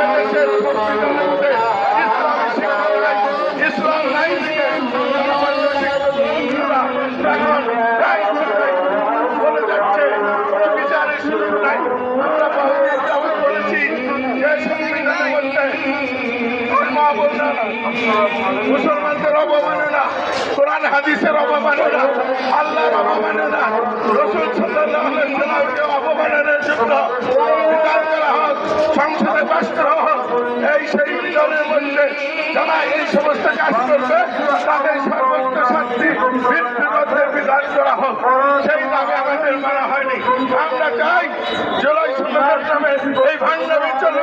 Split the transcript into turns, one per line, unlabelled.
এদেশের সংবিধানেতে ইসলামী শিক্ষায় ইসলাম নাই দিকে গণমান্য শিক্ষার্থীরা এখন বলে যাচ্ছে কোনো বিচারের সুযোগ নাই। আমরা বহুদিন যাবৎ বলেছি যে সংবিধানের মধ্যে মুসলমানদের অবমাননা, কোরআন হাদিসের অবমাননা, আল্লাহর অবমাননা, রাসূল সাল্লাল্লাহু আলাইহি ওয়াসাল্লামকে অবমাননার জন্য বিচার করা হোক, সংসদে পাস করা হোক। এই সেই বিধানের মধ্যে যারা এই সমস্ত কাজ করবে তাদের সর্বোচ্চ শাস্তি মৃত্যুদণ্ডের বিধান করা হোক। সেই দাবি আমাদের মানা হয়নি। আমরা চাই জুলাই সনদের নামে এই ভান্ডামি চলে